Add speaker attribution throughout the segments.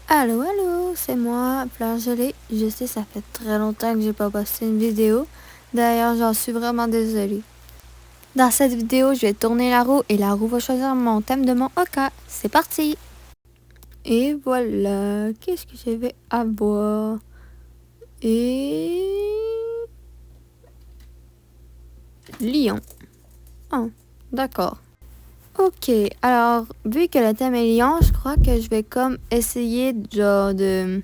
Speaker 1: Allô, allô, c'est moi, Fleur Gelée. Je sais, ça fait très longtemps que j'ai pas posté une vidéo. D'ailleurs, j'en suis vraiment désolée. Dans cette vidéo, je vais tourner la roue et la roue va choisir mon thème de mon oka. C'est parti! Et voilà, qu'est-ce que je vais avoir? Et... Lion. Oh, d'accord. Ok, alors, vu que le thème est lion, je crois que je vais comme essayer genre de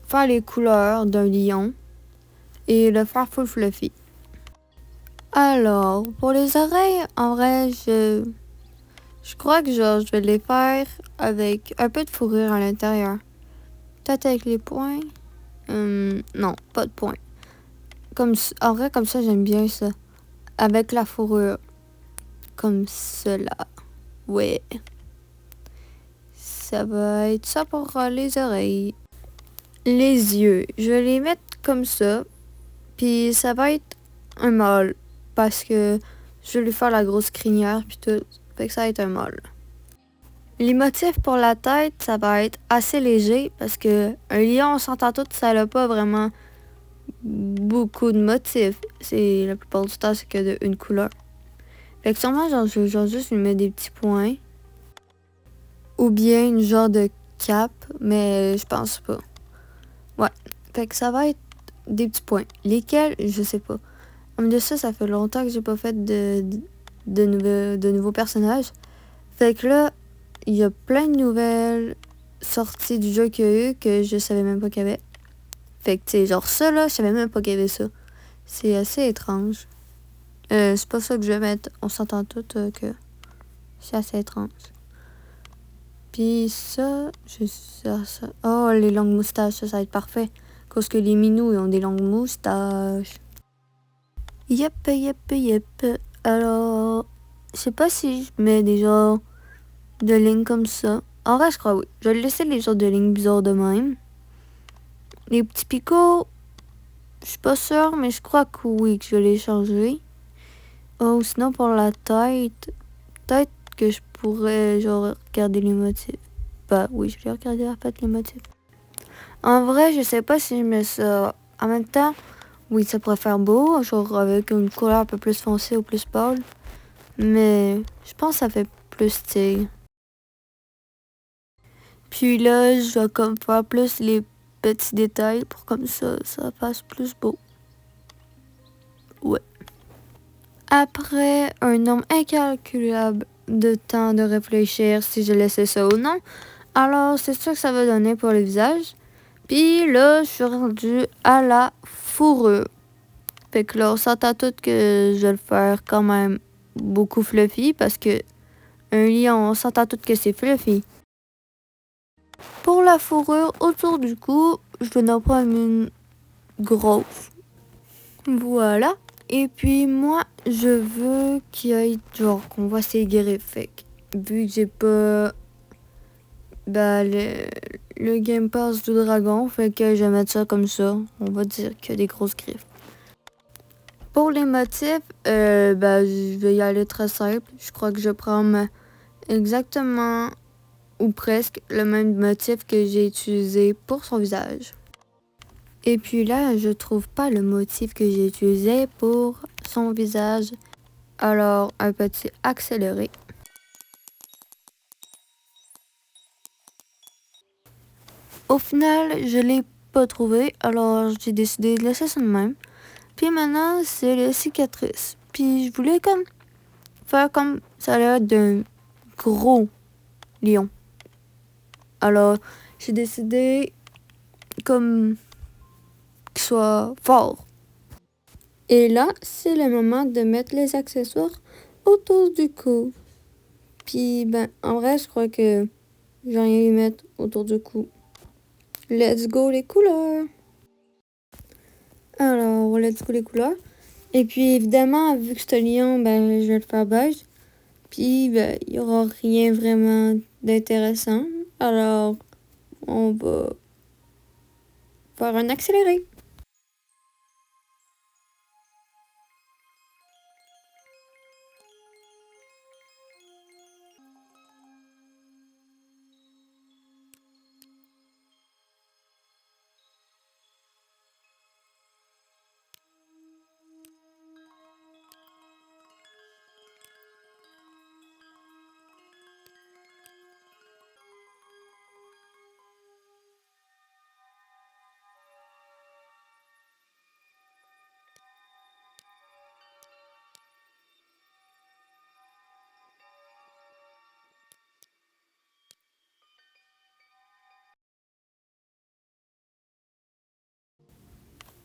Speaker 1: faire les couleurs d'un lion et le faire full fluffy. Alors, pour les oreilles, en vrai, je crois que je vais les faire avec un peu de fourrure à l'intérieur. Peut-être avec les points. Non, pas de points. En vrai, comme ça, j'aime bien ça. Avec la fourrure. Comme cela. Ouais. Ça va être ça pour les oreilles. Les yeux, je vais les mettre comme ça. Puis ça va être un mâle. Parce que je vais lui faire la grosse crinière puis tout. Fait que ça va être un mâle. Les motifs pour la tête, ça va être assez léger parce que un lion, on s'entend tout, ça n'a pas vraiment beaucoup de motifs. C'est la plupart du temps, c'est que de une couleur. Fait que sûrement, je vais juste lui mettre des petits points. Ou bien une genre de cap, mais je pense pas. Ouais. Fait que ça va être des petits points. Lesquels, je sais pas. Comme de ça fait longtemps que j'ai pas fait de nouveaux personnages. Fait que là, il y a plein de nouvelles sorties du jeu qu'il y a eu que je savais même pas qu'il y avait. Fait que, tu sais, genre ça, là, je savais même pas qu'il y avait ça. C'est assez étrange. C'est pas ça que je vais mettre. On s'entend tous que c'est assez étrange. Puis ça, ça. Oh, les longues moustaches, ça va être parfait. Parce que les minous, ils ont des longues moustaches. Yep, yep, yep. Alors, je sais pas si je mets des genres de lignes comme ça. En vrai, je crois oui. Je vais laisser les genres de lignes bizarres de même. Les petits picots, je suis pas sûre, mais je crois que oui, que je vais les changer. Oh, sinon pour la tête, peut-être que je pourrais genre regarder les motifs. Bah oui, je vais regarder en fait les motifs. En vrai, je sais pas si je mets ça en même temps. Oui, ça pourrait faire beau, genre avec une couleur un peu plus foncée ou plus pâle. Mais je pense que ça fait plus style. Puis là, je vais comme faire plus les petits détails pour comme ça fasse plus beau. Ouais. Après un nombre incalculable de temps de réfléchir si je laissais ça ou non, alors c'est ça que ça va donner pour le visage. Puis là, je suis rendue à la fourrure. Fait que là, on s'entend tout que je vais le faire quand même beaucoup fluffy parce que un lion, on s'entend tout que c'est fluffy. Pour la fourrure autour du cou, je vais en prendre une grosse. Voilà. Et puis moi, je veux qu'il y ait genre qu'on voit ses griffes. Fait que, vu que j'ai pas le Game Pass du dragon, fait que je vais mettre ça comme ça. On va dire qu'il y a des grosses griffes. Pour les motifs, je vais y aller très simple. Je crois que je prends exactement ou presque le même motif que j'ai utilisé pour son visage. Et puis là, je trouve pas le motif que j'ai utilisé pour son visage. Alors, un petit accéléré. Au final, je l'ai pas trouvé, alors j'ai décidé de laisser ça de même. Puis maintenant, c'est les cicatrices. Puis je voulais comme faire comme ça a l'air d'un gros lion. Alors, j'ai décidé comme qu'il soit fort. Et là, c'est le moment de mettre les accessoires autour du cou. Puis, en vrai, je crois que j'ai rien à mettre autour du cou. Let's go les couleurs! Alors, let's go les couleurs. Et puis, évidemment, vu que c'est un lion, je vais le faire beige. Puis, il n'y aura rien vraiment d'intéressant. Alors, on va faire un accéléré.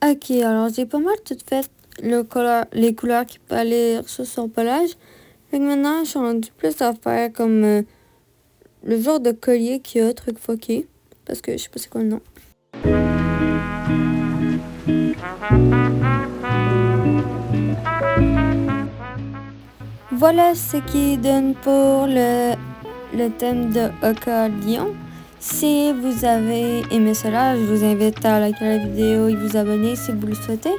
Speaker 1: Ok, alors j'ai pas mal tout fait les couleurs qui peuvent aller sur son pelage. Fait que maintenant, je suis rendue plus à faire comme le genre de collier qu'il y a, truc fucké. Parce que je sais pas c'est quoi le nom. Voilà ce qui donne pour le thème de Oka Lyon. Si vous avez aimé cela, je vous invite à liker la vidéo et vous abonner si vous le souhaitez.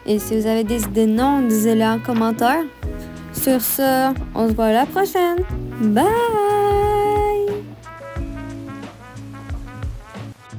Speaker 1: Et si vous avez des idées de noms, dites-les en commentaire. Sur ce, on se voit à la prochaine. Bye!